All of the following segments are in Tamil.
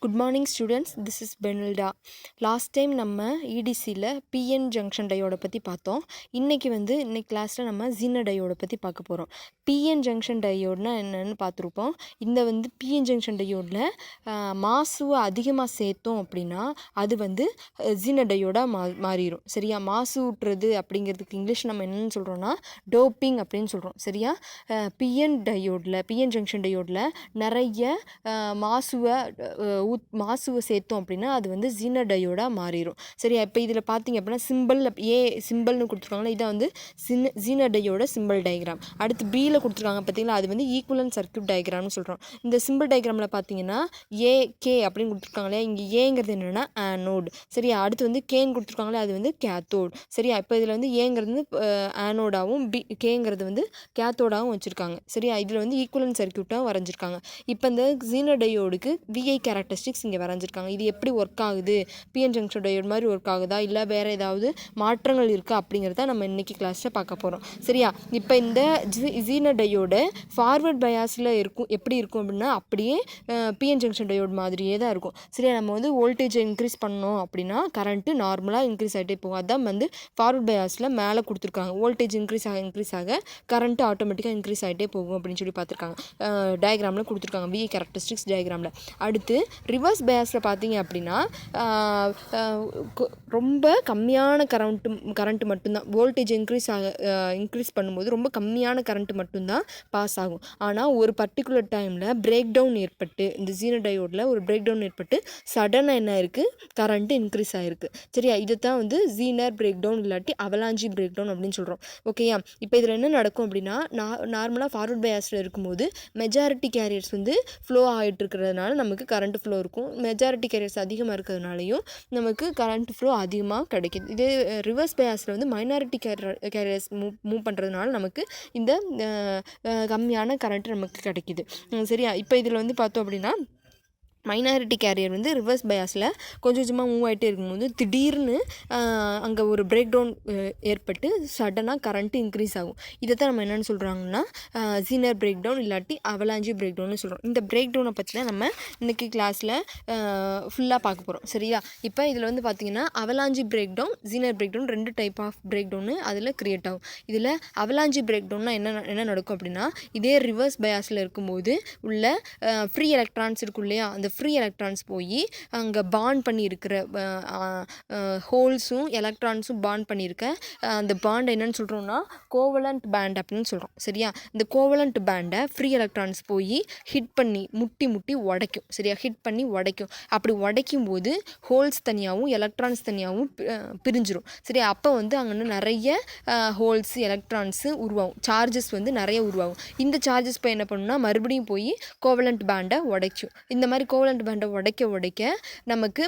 Good morning students, this is Benilda. Last time நம்ம EDCல PN junction diode பற்றி பார்த்தோம். இன்னைக்கு கிளாஸில் நம்ம Zener diode பற்றி பார்க்க போகிறோம். PN junction diode என்னன்னு பார்த்துருப்போம். இந்த PN junction diode மாசுவை அதிகமாக சேர்த்தோம் அப்படின்னா அது Zener diode மாறிடும். சரியா? மாசு ஊட்டுறது அப்படிங்கிறதுக்கு இங்கிலீஷ் நம்ம என்னன்னு சொல்கிறோம்னா டோப்பிங் அப்படின்னு சொல்கிறோம். சரியா? PN junction diode நிறைய மாசுவை சேர்த்தோம் அப்படின்னா அது Zener diode மாறிடும். சரியா? இப்போ இதில் பார்த்தீங்க அப்படின்னா சிம்பிள்னு கொடுத்துருக்காங்களா, இதான் Zener diode சிம்பிள் டயக்ராம். அடுத்து பியில் கொடுத்துருக்காங்க பார்த்தீங்களா, அது ஈக்குவலன்ட் சர்க்யூட் டயக்ராம்னு சொல்கிறோம். இந்த சிம்பிள் டயக்ராமில் பார்த்தீங்கன்னா கே அப்படின்னு கொடுத்துருக்காங்களே, இங்கே ஏங்கிறது என்னென்னா ஆனோட். சரியா? அடுத்து கேன்னு கொடுத்துருக்காங்களே, அது கேத்தோட். சரியா? இப்போ இதில் ஏங்கிறது ஆனோடாகவும் கேங்கிறது கேத்தோடாகவும் வச்சுருக்காங்க. சரியா? இதில் ஈக்குவலன்ட் சர்க்யூட்டாக வரைஞ்சிருக்காங்க. இப்போ இந்த Zener diode VI கேரக்டரிஸ்டிக்ஸ் இங்கே வரைஞ்சிருக்காங்க. இது எப்படி ஒர்க் ஆகுது, PN junction diode மாதிரி ஒர்க் ஆகுதா இல்லை வேறு ஏதாவது மாற்றங்கள் இருக்கா அப்படிங்கிறத நம்ம இன்றைக்கி கிளாஸில் பார்க்க போகிறோம். சரியா? இப்போ இந்த Zener diode ஃபார்வர்ட் பயாஸில் எப்படி இருக்கும் அப்படின்னா அப்படியே PN junction diode மாதிரியே தான் இருக்கும். சரியா? நம்ம வோல்டேஜை இன்க்ரீஸ் பண்ணோம் அப்படின்னா கரண்ட்டு நார்மலாக இன்க்ரீஸ் ஆகிட்டே போகும். அதான் ஃபார்வர்ட் பயாஸில் மேலே கொடுத்துருக்காங்க. வோல்டேஜ் இன்க்ரீஸ் ஆக கரண்ட்டு ஆட்டோமேட்டிக்காக இன்க்ரீஸ் ஆகிட்டே போகும் அப்படின்னு சொல்லி பார்த்துருக்காங்க. டயக்ராமில் கொடுத்துருக்காங்க, VI கேரக்டரிஸ்டிக்ஸ் டயக்ராமில். அடுத்து ரிவர்ஸ் பயாஸில் பார்த்தீங்க அப்படின்னா ரொம்ப கம்மியான கரண்ட்டு மட்டும்தான் வோல்டேஜ் இன்க்ரீஸ் பண்ணும்போது ரொம்ப கம்மியான கரண்ட்டு மட்டும்தான் பாஸ் ஆகும். ஆனால் ஒரு பர்டிகுலர் டைமில் பிரேக் டவுன் ஏற்பட்டு இந்த Zener diode ஒரு பிரேக் டவுன் ஏற்பட்டு சடனாக என்ன இருக்குது, கரண்ட்டு இன்க்ரீஸ் ஆகிருக்கு. சரியா? இதை தான் Zener பிரேக் டவுன் இல்லாட்டி அவலாஞ்சி பிரேக் டவுன் அப்படின்னு சொல்கிறோம். ஓகேயா? இப்போ இதில் என்ன நடக்கும் அப்படின்னா நார்மலாக ஃபார்வர்ட் பயாஸில் இருக்கும்போது மெஜாரிட்டி கேரியர்ஸ் ஃப்ளோ ஆகிட்டு இருக்கிறதுனால நமக்கு கரண்ட் ஃப்ளோ இருக்கும். மெஜாரிட்டி கேரியர்ஸ் அதிகமாக இருக்கிறதுனாலையும் நமக்கு கரண்ட் ஃப்ளோ அதிகமாக கிடைக்கிது. இதே ரிவர்ஸ் பயாஸில் மைனாரிட்டி கேரியர்ஸ் மூவ் பண்ணுறதுனால நமக்கு இந்த கம்மியான கரண்ட் நமக்கு கிடைக்கிது. சரியா? இப்போ இதில் பார்த்தோம் அப்படின்னா மைனாரிட்டி கேரியர் ரிவர்ஸ் பயாஸில் கொஞ்சம் கொஞ்சமாக மூவ் ஆகிட்டே இருக்கும்போது திடீர்னு அங்கே ஒரு பிரேக் டவுன் ஏற்பட்டு சடனாக கரண்ட்டு இன்க்ரீஸ் ஆகும். இதை தான் நம்ம என்னென்னு சொல்கிறாங்கன்னா Zener பிரேக் டவுன் இல்லாட்டி அவலாஞ்சி பிரேக் டவுன்னு சொல்கிறோம். இந்த பிரேக் டவுனை பற்றி தான் நம்ம இன்றைக்கி கிளாஸில் ஃபுல்லாக பார்க்க போகிறோம். சரியா? இப்போ இதில் பார்த்தீங்கன்னா avalanche breakdown, Zener breakdown, ரெண்டு டைப் ஆஃப் பிரேக் டவுனு அதில் க்ரியேட் ஆகும். இதில் அவலாஞ்சி பிரேக் டவுன்னா என்ன நடக்கும் அப்படின்னா, இதே ரிவர்ஸ் பயாஸில் இருக்கும்போது உள்ள ஃப்ரீ எலக்ட்ரான்ஸ் இருக்கும் இல்லையா, அந்த ஃப்ரீ எலக்ட்ரான்ஸ் போய் அங்கே பாண்ட் பண்ணியிருக்கிற ஹோல்ஸும் எலக்ட்ரான்ஸும் பாண்ட் பண்ணியிருக்க அந்த பாண்ட் என்னன்னு சொல்கிறோம்னா கோவலண்ட் பேண்ட் அப்படின்னு சொல்கிறோம். சரியா? இந்த கோவலண்ட் பேண்டை ஃப்ரீ எலக்ட்ரான்ஸ் போய் ஹிட் பண்ணி முட்டி உடைக்கும். சரியா? ஹிட் பண்ணி உடைக்கும். அப்படி உடைக்கும் போது ஹோல்ஸ் தனியாகவும் எலக்ட்ரான்ஸ் தனியாகவும் பிரிஞ்சிடும். சரியா? அப்போ அங்கே நிறைய ஹோல்ஸு எலக்ட்ரான்ஸு உருவாகும், சார்ஜஸ் நிறைய உருவாகும். இந்த சார்ஜஸ் போய் என்ன பண்ணுன்னா மறுபடியும் போய் கோவலண்ட் பேண்டை உடைக்கும். இந்த மாதிரி கோவலண்ட் பேண்டை உடைக்க நமக்கு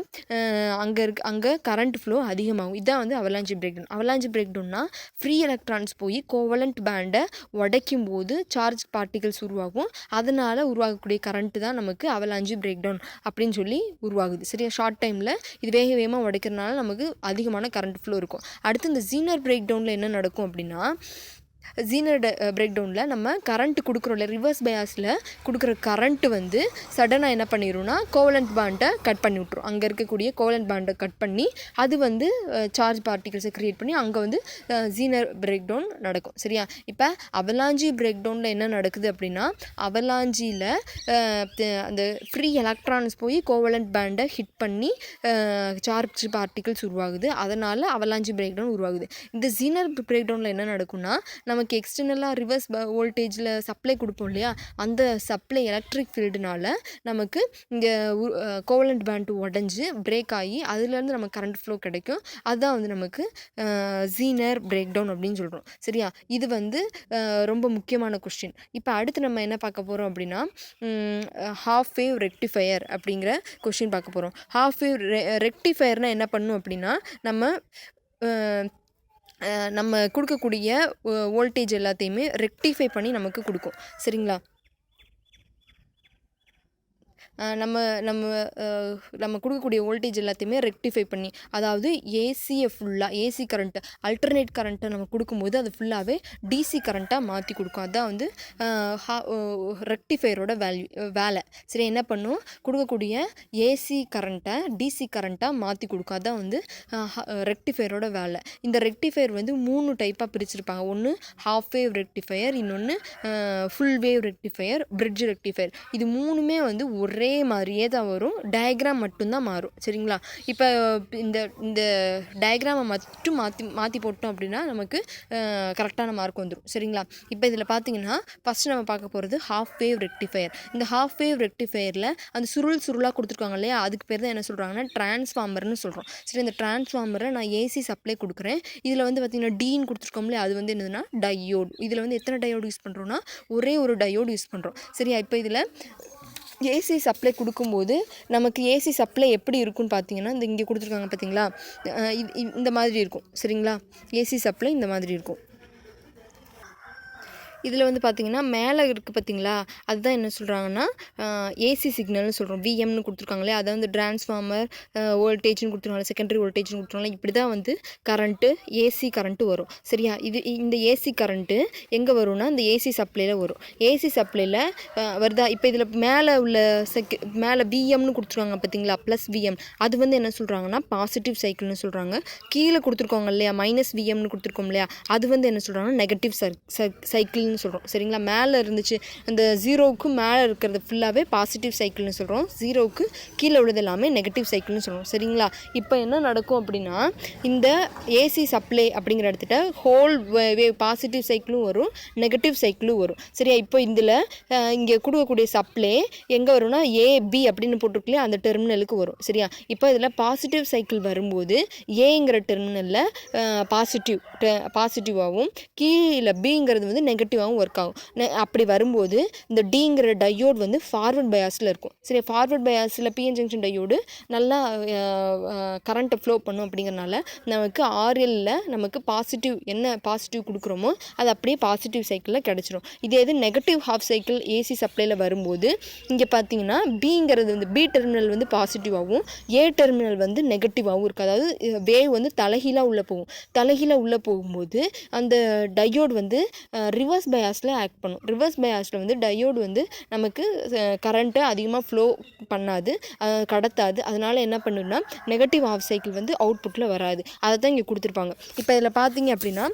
அங்கே கரண்ட் ஃப்ளோ அதிகமாகும். இதான் avalanche breakdown. Avalanche break டவுன்னா ஃப்ரீ எலக்ட்ரான்ஸ் போய் கோவலண்ட் பேண்டை உடைக்கும் போது சார்ஜ் பார்ட்டிகல்ஸ் உருவாகும். அதனால் உருவாகக்கூடிய கரண்ட்டு தான் நமக்கு அவலாஞ்சி பிரேக் டவுன் அப்படின்னு சொல்லி உருவாகுது. சரியா? ஷார்ட் டைமில் இது வேகமாக உடைக்கிறதுனால நமக்கு அதிகமான கரண்ட் ஃப்ளோ இருக்கும். அடுத்து இந்த Zener பிரேக் டவுனில் என்ன நடக்கும் அப்படின்னா, Zener பிரேக் டவுனில் நம்ம கரண்ட் கொடுக்குறோம்ல, ரிவர்ஸ் பயாஸில் கொடுக்குற கரண்ட்டு சடனாக என்ன பண்ணிடும்னா கோவலண்ட் பாண்டை கட் பண்ணி விட்ரும். அங்கே இருக்கக்கூடிய கோவலண்ட் பாண்டை கட் பண்ணி அது சார்ஜ் பார்ட்டிகல்ஸை க்ரியேட் பண்ணி அங்கே Zener பிரேக் டவுன் நடக்கும். சரியா? இப்போ அவலாஞ்சி பிரேக் டவுனில் என்ன நடக்குது அப்படின்னா, அவலாஞ்சியில் அந்த ஃப்ரீ எலக்ட்ரான்ஸ் போய் கோவலண்ட் பேண்டை ஹிட் பண்ணி சார்ஜ் பார்ட்டிகல்ஸ் உருவாகுது. அதனால் அவலாஞ்சி பிரேக் டவுன் உருவாகுது. இந்த Zener பிரேக் டவுனில் என்ன நடக்கும்னா, நமக்கு எக்ஸ்டர்னலாக ரிவர்ஸ் வோல்டேஜில் சப்ளை கொடுப்போம் இல்லையா, அந்த சப்ளை எலக்ட்ரிக் ஃபீல்டுனால நமக்கு இங்கே கோவலண்ட் பேண்ட் உடஞ்சி பிரேக் ஆகி அதுலேருந்து நமக்கு கரண்ட் ஃப்ளோ கிடைக்கும். அதுதான் நமக்கு Zener பிரேக் டவுன் அப்படின்னு சொல்கிறோம். சரியா? இது ரொம்ப முக்கியமான கொஸ்டின். இப்போ அடுத்து நம்ம என்ன பார்க்க போகிறோம் அப்படின்னா ஹாஃப் வேவ் ரெக்டிஃபையர் அப்படிங்கிற கொஸ்டின் பார்க்க போகிறோம். ஹாஃப் வேவ் ரெக்டிஃபையர்னால் என்ன பண்ணும் அப்படின்னா, நம்ம கொடுக்கக்கூடிய வோல்டேஜ் எல்லாத்தையுமே ரெக்டிஃபை பண்ணி நமக்கு கொடுக்கும். சரிங்களா? நம்ம நம்ம நம்ம கொடுக்கக்கூடிய வோல்டேஜ் எல்லாத்தையுமே ரெக்டிஃபை பண்ணி, அதாவது ஏசியை ஃபுல்லாக ஏசி கரண்ட்டு அல்டர்னேட் கரண்ட்டை நம்ம கொடுக்கும்போது அது ஃபுல்லாகவே டிசி கரண்ட்டாக மாற்றி கொடுக்கும். அதுதான் வந்து ரெக்டிஃபையரோட வேலை. சரி, என்ன பண்ணும், கொடுக்கக்கூடிய ஏசி கரண்ட்டை டிசி கரண்ட்டாக மாற்றி கொடுக்கும். அதுதான் வந்து ரெக்டிஃபையரோட வேலை. இந்த ரெக்டிஃபையர் வந்து 3 டைப்பாக பிரிச்சிருப்பாங்க. ஒன்று ஹாஃப் வேவ் ரெக்டிஃபையர், இன்னொன்று full wave rectifier, bridge rectifier. இது 3மே வந்து ஒரே மாதிரியே தான் வரும், டயக்ராம் மட்டும்தான் மாறும். சரிங்களா? இப்போ இந்த இந்த டயக்ராமை மட்டும் மாற்றி போட்டோம் அப்படின்னா நமக்கு கரெக்டான மார்க் வந்துடும். சரிங்களா? இப்போ இதில் பார்த்தீங்கன்னா ஃபஸ்ட்டு நம்ம பார்க்க போகிறது ஹாஃப் வேவ் ரெக்டிஃபையர். இந்த ஹாஃப் வேவ் ரெக்டிஃபையரில் அந்த சுருளாக கொடுத்துருக்காங்க இல்லையா, அதுக்கு பேர் தான் என்ன சொல்கிறாங்கன்னா டிரான்ஸ்ஃபார்மர்னு சொல்கிறோம். சரி, இந்த டிரான்ஸ்ஃபார்மரை நான் ஏசி சப்ளை கொடுக்குறேன். இதில் வந்து பார்த்திங்கன்னா டீன்னு கொடுத்துருக்கோம் இல்லையா, அது வந்து என்னதுன்னா டையோடு. இதில் வந்து எத்தனை டையோடு யூஸ் பண்ணுறோன்னா ஒரே ஒரு டையோடு யூஸ் பண்ணுறோம். சரியா? இப்போ இதில் ஏசி சப்ளை கொடுக்கும்போது நமக்கு ஏசி சப்ளை எப்படி இருக்குன்னு பார்த்தீங்கன்னா, இந்த இங்கே கொடுத்துருக்காங்க பார்த்தீங்களா, இந்த மாதிரி இருக்கும். சரிங்களா? ஏசி சப்ளை இந்த மாதிரி இருக்கும். இதில் வந்து பார்த்திங்கன்னா மேலே இருக்குது பார்த்தீங்களா, அதுதான் என்ன சொல்கிறாங்கன்னா ஏசி சிக்னல்னு சொல்கிறோம். விஎம்னு கொடுத்துருக்காங்களே, அதை வந்து டிரான்ஸ்ஃபார்மர் வோல்டேஜ்னு கொடுத்துருக்காங்க, செகண்டரி வோல்டேஜ்னு கொடுத்துருக்காங்க. இப்படி தான் வந்து கரண்ட்டு ஏசி கரண்ட்டு வரும். சரியா? இந்த ஏசி கரண்ட்டு எங்கே வரும்னா இந்த ஏசி சப்ளையில் வரும். ஏசி சப்ளையில் வருதா? இப்போ இதில் மேலே உள்ள மேலே விஎம்னு கொடுத்துருக்காங்க பார்த்தீங்களா, ப்ளஸ் விஎம், அது வந்து என்ன சொல்கிறாங்கன்னா பாசிட்டிவ் சைக்கிள்னு சொல்கிறாங்க. கீழே கொடுத்துருக்கோங்க இல்லையா, மைனஸ் விஎம்னு கொடுத்துருக்கோம் இல்லையா, அது வந்து என்ன சொல்கிறாங்கன்னா நெகட்டிவ் சைக்கிள் சொல்கிறோம். சரிங்களா? மேலே இருந்துச்சு அந்த 0க்கு மேலே இருக்கிறது ஃபுல்லாகவே பாசிட்டிவ் சைக்கிள்னு சொல்கிறோம், 0க்கு கீழே உள்ளது எல்லாமே நெகட்டிவ் சைக்கிள்னு சொல்கிறோம். சரிங்களா? இப்போ என்ன நடக்கும் அப்படின்னா, இந்த ஏசி சப்ளை அப்படிங்கிற இடத்துல ஹோல் வேவ் பாசிட்டிவ் சைக்கிளும் வரும், நெகட்டிவ் சைக்கிளும் வரும். சரியா? இப்போ இதில் இங்கே கொடுக்கக்கூடிய சப்ளை எங்கே வரும்னா ஏபி அப்படின்னு போட்டிருக்கலையே அந்த டெர்மினலுக்கு வரும். சரியா? இப்போ இதில் பாசிட்டிவ் சைக்கிள் வரும்போது ஏங்கிற டெர்மினலில் பாசிட்டிவாகவும் கீழே பிங்கிறது வந்து நெகட்டிவாகவும் ஒர்க் ஆகும். அப்படி வரும்போது இந்த டிங்கிற டையோடு வந்து ஃபார்வர்ட் பயாஸில் இருக்கும். சரி, ஃபார்வர்ட் பயாஸில் பிஎன் ஜங்ஷன் டையோடு நல்லா கரண்ட்டை ஃப்ளோ பண்ணும். அப்படிங்கிறனால நமக்கு ஆர்எல்ல நமக்கு பாசிட்டிவ் கொடுக்குறோமோ அது அப்படியே பாசிட்டிவ் சைக்கிளில் கிடச்சிரும். இதே இது நெகட்டிவ் ஹாஃப் சைக்கிள் ஏசி சப்ளையில் வரும்போது இங்கே பார்த்தீங்கன்னா பிங்கிறது வந்து பி டெர்மினல் வந்து பாசிட்டிவாகவும் ஏ டெர்மினல் வந்து நெகட்டிவாகவும் இருக்குது. அதாவது வேவ் வந்து தலைகீழாக உள்ளே போகும்போது அந்த டையோடு வந்து ரிவர்ஸ் பயாஸில் ஆக்ட் பண்ணும். ரிவர்ஸ் பயாஸில் வந்து டையோடு வந்து நமக்கு கரண்ட்டை அதிகமாக ஃப்ளோ பண்ணாது, கடத்தாது. அதனால் என்ன பண்ணுன்னா நெகட்டிவ் ஹாஃப் சைக்கிள் வந்து அவுட்புட்டில் வராது. அதை தான் இங்கே கொடுத்துருப்பாங்க. இப்போ இதில் பார்த்தீங்க அப்படின்னா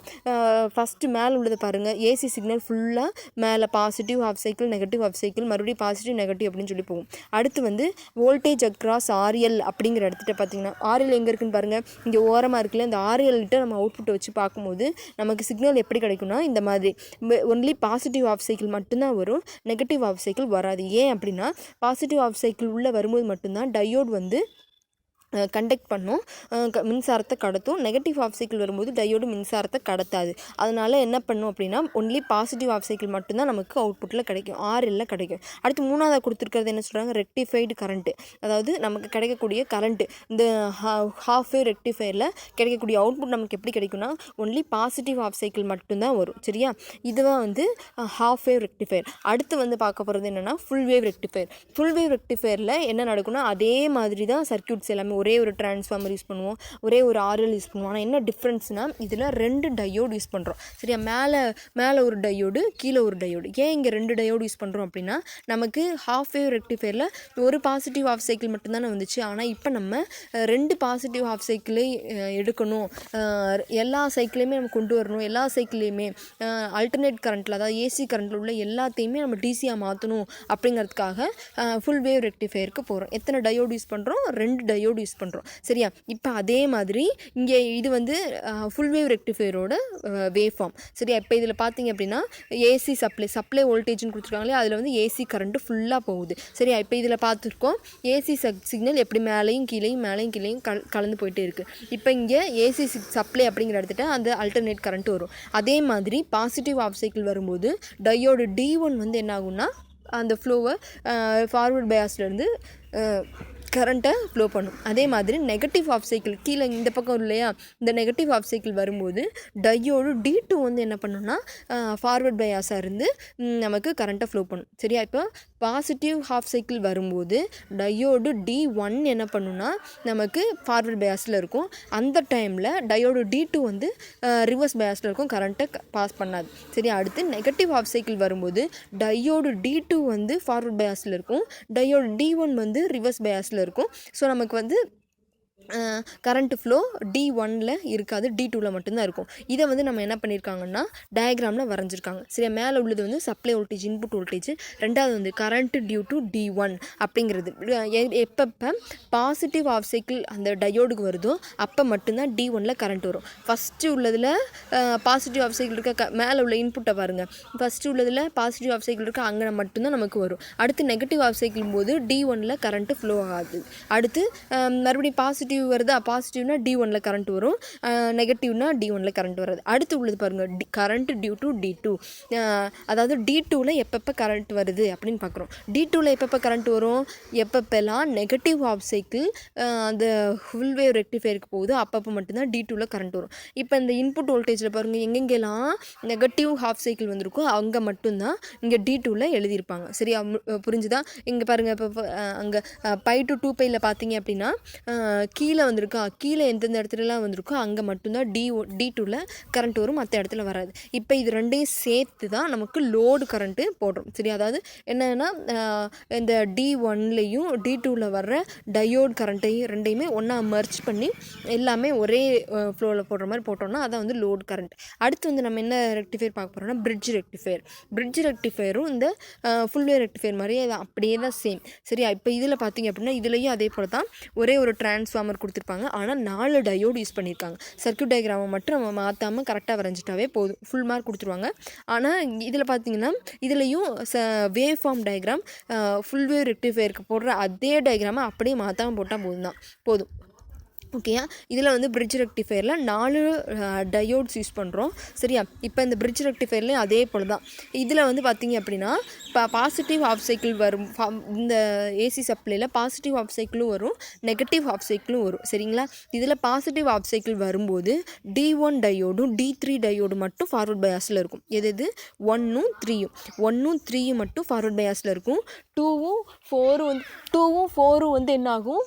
ஃபஸ்ட்டு மேலே உள்ளதை பாருங்கள், ஏசி சிக்னல் ஃபுல்லாக மேலே positive half cycle, negative half cycle, மறுபடியும் பாசிட்டிவ் நெகட்டிவ் அப்படின்னு சொல்லி போகும். அடுத்து வந்து வோல்டேஜ் அக்ராஸ் ஆர்எல் அப்படிங்கிற இடத்துல பார்த்தீங்கன்னா ஆர்எல் எங்கே இருக்குன்னு பாருங்கள், இங்கே ஓரமாக இருக்குல்ல, இந்த ஆர்எல்கிட்ட நம்ம அவுட்புட்டை வச்சு பார்க்கும்போது நமக்கு சிக்னல் எப்படி கிடைக்கும்னா இந்த மாதிரி ஒன்லி பாசிட்டிவ் ஆஃப் சைக்கிள் மட்டும்தான் வரும், நெகட்டிவ் ஆஃப் சைக்கிள் வராது. ஏன் அப்படின்னா பாசிட்டிவ் ஆஃப் சைக்கிள் உள்ளே வரும்போது மட்டும்தான் டையோடு வந்து கண்டக்ட் பண்ணும், மின்சாரத்தை கடத்தும். நெகட்டிவ் ஆஃப் சைக்கிள் வரும்போது டையோடு மின்சாரத்தை கடத்தாது. அதனால் என்ன பண்ணும் அப்படின்னா ஒன்லி பாசிட்டிவ் ஆஃப் சைக்கிள் மட்டும்தான் நமக்கு அவுட்புட்டில் கிடைக்கும், ஆர்எல்ல கிடைக்கும். அடுத்து மூணாவது கொடுத்துருக்கிறது என்ன சொல்கிறாங்க, ரெக்டிஃபைடு கரண்ட்டு. அதாவது நமக்கு கிடைக்கக்கூடிய கரண்ட்டு இந்த ஹாஃப் வேவ் ரெக்டிஃபையரில் கிடைக்கக்கூடிய அவுட்புட் நமக்கு எப்படி கிடைக்கும்னா ஒன்லி பாசிட்டிவ் ஆஃப் சைக்கிள் மட்டும்தான் வரும். சரியா? இதுதான் வந்து ஹாஃப் வேவ் ரெக்டிஃபையர். அடுத்து வந்து பார்க்க போகிறது என்னென்னா full wave rectifier. Full wave ரெக்டிஃபையரில் என்ன நடக்கும்னா அதே மாதிரி தான் சர்க்யூட்ஸ் எல்லாமே, ஒரே ஒரு டிரான்ஸ்ஃபார்மர் யூஸ் பண்ணுவோம், ஒரே ஒரு ஆர்எல் யூஸ் பண்ணுவோம். ஆனால் என்ன டிஃப்ரென்ஸ்னால் இதில் 2 டையோடு யூஸ் பண்ணுறோம். சரியா? மேலே ஒரு டையோடு, கீழே ஒரு டையோடு. ஏன் இங்கே 2 டையோடு யூஸ் பண்ணுறோம் அப்படின்னா நமக்கு ஹாஃப் வேவ் ரெக்டிஃபையரில் ஒரு பாசிட்டிவ் ஹாஃப் சைக்கிள் மட்டும்தானே வந்துச்சு. ஆனால் இப்போ நம்ம 2 பாசிட்டிவ் ஹாஃப் சைக்கிளை எடுக்கணும், எல்லா சைக்கிளையுமே நம்ம கொண்டு வரணும், எல்லா சைக்கிளையுமே அல்டர்னேட் கரண்ட்டில் அதாவது ஏசி கரண்ட்டில் உள்ள எல்லாத்தையுமே நம்ம டிசியாக மாற்றணும். அப்படிங்கிறதுக்காக ஃபுல் வேவ் ரெக்டிஃபையருக்கு போகிறோம். எத்தனை டையோடு யூஸ் பண்ணுறோம்? 2 டையோடு யூஸ் பண்ணுறோம். சரியா? இப்போ அதே மாதிரி இங்கே இது வந்து ஃபுல் வேவ் ரெக்டிஃபையரோட வேவ் ஃபார்ம். சரியா? இப்போ இதில் பார்த்தீங்க அப்படின்னா ஏசி சப்ளை வோல்டேஜ்னு கொடுத்துருக்காங்களே, அதில் வந்து ஏசி கரண்ட்டு ஃபுல்லாக போகுது. சரியா? இப்போ இதில் பார்த்துருக்கோம் ஏசி சிக்னல் எப்படி மேலேயும் கீழேயும் கலந்து போயிட்டே இருக்குது. இப்போ இங்கே ஏசி சப்ளை அப்படிங்கிற இடத்துல அந்த அல்டர்னேட் கரண்ட் வரும். அதே மாதிரி பாசிட்டிவ் ஆஃப் சைக்கிள் வரும்போது டையோடு D1 வந்து என்ன ஆகும்னா அந்த ஃப்ளோவை ஃபார்வர்ட் பயாஸ்லேருந்து கரண்ட்டை ஃப்ளோ பண்ணும். அதே மாதிரி நெகட்டிவ் ஆஃப் சைக்கிள் கீழே இந்த பக்கம் இல்லையா, இந்த நெகட்டிவ் ஆஃப் சைக்கிள் வரும்போது டையோடு D2 வந்து என்ன பண்ணுன்னா ஃபார்வர்ட் பயாஸாக இருந்து நமக்கு கரண்ட்டை ஃப்ளோ பண்ணும். சரியா? இப்போ பாசிட்டிவ் ஹாஃப் சைக்கிள் வரும்போது டயோடு D1 என்ன பண்ணுன்னா நமக்கு ஃபார்வர்ட் பயாஸில் இருக்கும். அந்த டைமில் டயோடு D2 வந்து ரிவர்ஸ் பயாஸில் இருக்கும், கரண்ட்டை பாஸ் பண்ணாது. சரி, அடுத்து நெகட்டிவ் ஹாஃப் சைக்கிள் வரும்போது டயோடு D2 வந்து ஃபார்வர்ட் பயாஸில் இருக்கும், டயோடு D1 வந்து ரிவர்ஸ் பயாஸில் இருக்கும். ஸோ நமக்கு வந்து கரண்ட் ஃப்ளோ D1ல் இருக்காது, D2ல் மட்டும்தான் இருக்கும். இதை வந்து நம்ம என்ன பண்ணியிருக்காங்கன்னா டயக்ராமில் வரைஞ்சிருக்காங்க. சரி, மேலே உள்ளது வந்து சப்ளை வோல்டேஜ், இன்புட் வோல்டேஜ். ரெண்டாவது வந்து கரண்ட் டியூ டு D1 அப்படிங்கிறது. எப்பப்போ பாசிட்டிவ் ஆஃப் சைக்கிள் அந்த டயோடுக்கு வருதோ அப்போ மட்டும்தான் D1ல் கரண்ட் வரும். ஃபஸ்ட்டு உள்ளதில் பாசிட்டிவ் ஆஃப் சைக்கிள் இருக்க மேலே உள்ள இன்புட்டை பாருங்கள். ஃபஸ்ட்டு உள்ளதில் பாசிட்டிவ் ஆஃப் சைக்கிள் இருக்க அங்கே மட்டும்தான் நமக்கு வரும். அடுத்து நெகட்டிவ் ஆஃப் சைக்கிள் போது D1ல் கரண்ட்டு ஃப்ளோ ஆகாது. அடுத்து மறுபடியும் பாசிட்டிவ் வருதா, பாசிட்டிவ்னா D1ல் கரண்ட் வரும், நெகட்டிவ்னா D1ல் கரண்ட் வராது. அடுத்து உள்ளது பாருங்கள், கரண்ட் டியூ டு D2. அதாவது D2ல் எப்பப்போ கரண்ட் வருது அப்படின்னு பார்க்குறோம். D2ல் எப்பப்போ கரண்ட் வரும், எப்பப்பெல்லாம் நெகட்டிவ் ஆஃப் சைக்கிள் அந்த ஃபுல் வேவ் ரெக்டிஃபையருக்கு போகுது அப்பப்போ மட்டும்தான் D2ல் கரண்ட் வரும். இப்போ இந்த இன்புட் வோல்டேஜில் பாருங்கள், எங்கெங்கெல்லாம் நெகட்டிவ் ஹாஃப் சைக்கிள் வந்திருக்கோ அங்கே மட்டும்தான் இங்கே D2ல் எழுதியிருப்பாங்க. சரியா, புரிஞ்சுதா? இங்கே பாருங்கள், இப்போ அங்கே π to 2π பார்த்தீங்க அப்படின்னா கீழே வந்திருக்கா, கீழே எந்தெந்த இடத்துலலாம் வந்திருக்கோ அங்கே மட்டும்தான் D2ல் கரண்ட் வரும், மற்ற இடத்துல வராது. இப்போ இது ரெண்டையும் சேர்த்து தான் நமக்கு லோடு கரண்ட்டு போடுறோம். சரி, அதாவது என்னென்னா இந்த D1லையும் D2வில் வர்ற டயோட் கரண்ட்டையும் ரெண்டையுமே ஒன்றா மர்ச் பண்ணி எல்லாமே ஒரே ஃப்ளோவில் போடுற மாதிரி போட்டோம்னா அதான் வந்து லோடு கரண்ட். அடுத்து வந்து நம்ம என்ன ரெக்டிஃபையர் பார்க்க போகிறோம்னா பிரிட்ஜ் ரெக்டிஃபையர். பிரிட்ஜ் ரெக்டிஃபையரும் இந்த ஃபுல் வேவ் ரெக்டிஃபையர் மாதிரியே அப்படியே தான் சேம். சரியா, இப்போ இதில் பார்த்தீங்க அப்படின்னா இதுலேயும் அதே போல் தான் ஒரே ஒரு டிரான்ஸ்ஃபார்மர் கொடுத்துருப்பாங்க, ஆனால் 4 டயோடு யூஸ் பண்ணியிருக்காங்க. சர்க்யூட் டயக்ராமை மட்டும் நம்ம மாற்றாமல் கரெக்டாக வரைஞ்சிட்டாவே போதும், ஃபுல் மார்க் கொடுத்துருவாங்க. ஆனால் இதில் பார்த்தீங்கன்னா இதுலேயும் wave form diagram full wave ரெக்டிஃபையருக்கு போடுற அதே டயக்ராமை அப்படியே மாற்றாமல் போட்டால் போதும். ஓகேயா, இதில் வந்து பிரிட்ஜ் ரெக்டிஃபையரில் 4 டயோட்ஸ் யூஸ் பண்ணுறோம். சரியா, இப்போ இந்த பிரிட்ஜ் ரெக்டிஃபையர்லேயும் அதே போல் தான். இதில் வந்து பார்த்திங்க அப்படின்னா இப்போ பாசிட்டிவ் ஹாஃப் சைக்கிள் வரும், இந்த ஏசி சப்ளையில் பாசிட்டிவ் ஹாஃப் சைக்கிளும் வரும், நெகட்டிவ் ஹாஃப் சைக்கிளும் வரும். சரிங்களா, இதில் பாசிட்டிவ் ஹாஃப் சைக்கிள் வரும்போது D1 டயோடும் D3 டயோடு மட்டும் ஃபார்வர்ட் பயாஸில் இருக்கும். எது 1ம் 3யும் மட்டும் ஃபார்வர்ட் பயாஸில் இருக்கும். 2ம் 4ம் வந்து என்ன ஆகும்,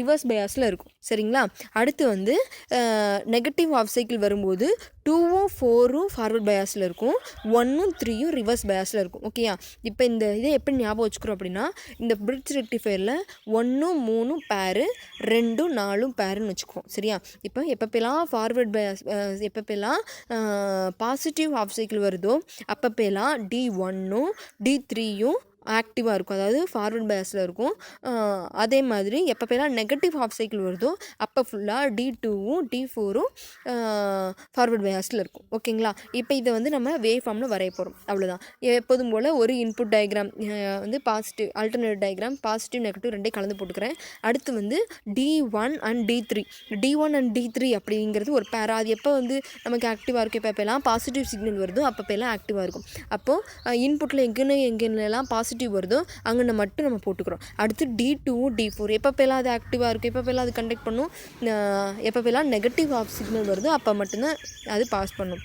ரிவர்ஸ் பயாஸில் இருக்கும். சரிங்களா, அடுத்து வந்து நெகட்டிவ் ஆஃப் சைக்கிள் வரும்போது 2ம் 4ம் ஃபார்வர்ட் பயாஸில் இருக்கும், 1ம் 3யும் ரிவர்ஸ் பயாஸில் இருக்கும். ஓகேயா, இப்போ இந்த இதை எப்படி ஞாபகம் வச்சுக்கிறோம் அப்படின்னா இந்த பிரிட்ஜ் ரெக்டிஃபையரில் 1ம் 3ம் பேரு, 2ம் 4ம் பேருன்னு வச்சுக்குவோம். சரியா, இப்போ எப்பப்பெல்லாம் ஃபார்வர்ட் பயாஸ் எப்பப்பெல்லாம் பாசிட்டிவ் ஆஃப் சைக்கிள் வருதோ அப்பப்பெல்லாம் D1ம் D3யும் ஆக்டிவாக இருக்கும், அதாவது ஃபார்வர்ட் பயாஸில் இருக்கும். அதே மாதிரி எப்பப்பெல்லாம் நெகட்டிவ் ஹாஃப் சைக்கிள் வருதோ அப்போ ஃபுல்லாக D2ம் D4ம் ஃபார்வர்ட் பயாஸில் இருக்கும். ஓகேங்களா, இப்போ இதை வந்து நம்ம வேவ் ஃபார்மில் வரைய போகிறோம். அவ்வளோதான். எப்போதும் போல் ஒரு இன்புட் டயக்ராம் வந்து positive alternate diagram positive negative ரெண்டையும் கலந்து போட்டுக்கிறேன். அடுத்து வந்து D1 அண்ட் D3 அப்படிங்கிறது ஒரு பேரா. அது எப்போ வந்து நமக்கு ஆக்டிவாக இருக்கும், எப்பப்பெல்லாம் பாசிட்டிவ் சிக்னல் வருதோ அப்பப்பெல்லாம் ஆக்டிவாக இருக்கும். அப்போது இன்புட்டில் எங்கென்னெல்லாம் பாசிட்டிவ் வருதோ அங்கே மட்டும் நம்ம போட்டுக்கிறோம். அடுத்து D2ம் D4 எப்பப்பெல்லாம் அது ஆக்டிவாக இருக்கும், எப்பப்பெல்லாம் அது கண்டக்ட் பண்ணும், எப்பப்பெல்லாம் நெகட்டிவ் ஆஃப் சிக்னல் வருதோ அப்போ மட்டும்தான் அது பாஸ் பண்ணும்.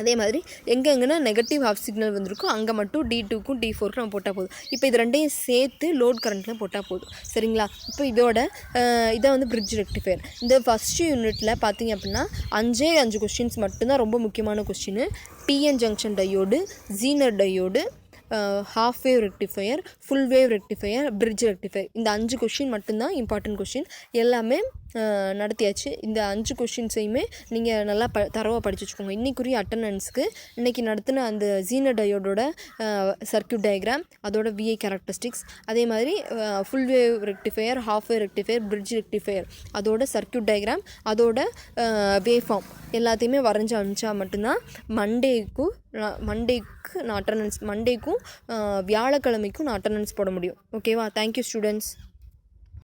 அதே மாதிரி எங்கெங்கன்னா நெகட்டிவ் ஹாஃப் சிக்னல் வந்திருக்கும் அங்கே மட்டும் D2க்கும் D4க்கும் நம்ம போட்டால் போதும். இப்போ இது ரெண்டையும் சேர்த்து லோட் கரண்ட்டில் போட்டால் போதும். சரிங்களா, இப்போ இதை வந்து பிரிட்ஜ் ரெக்டிஃபையர். இந்த ஃபஸ்ட்டு யூனிட்டில் பார்த்தீங்க அப்படின்னா 5 கொஸ்டின்ஸ் மட்டும்தான் ரொம்ப முக்கியமான question. PN junction diode, Zener diode, half wave rectifier, full wave rectifier, bridge rectifier, இந்த 5 கொஸ்டின் மட்டும்தான் இம்பார்ட்டன்ட் கொஸ்டின். எல்லாமே நடத்தியாச்சு. இந்த 5 கொஸ்டின்ஸையுமே நீங்கள் நல்லா தரவாக படித்து வச்சுக்கோங்க. இன்றைக்குரிய அட்டண்டன்ஸுக்கு இன்றைக்கி நடத்தின அந்த ஜீனர் டயோடோட சர்க்யூட் டயக்ராம், அதோட VI கேரக்டரிஸ்டிக்ஸ், அதே மாதிரி full wave rectifier, half wave rectifier, bridge rectifier, அதோட சர்க்யூட் டயக்ராம், அதோட வேவ் ஃபார்ம் எல்லாத்தையுமே வரைஞ்சி அனுப்பிச்சா மட்டும்தான் மண்டேக்கு நான் அட்டண்டன்ஸ், மண்டேக்கும் வியாழக்கிழமைக்கும் நான் அட்டண்டன்ஸ் போட முடியும். ஓகேவா, தேங்க்யூ ஸ்டூடெண்ட்ஸ்.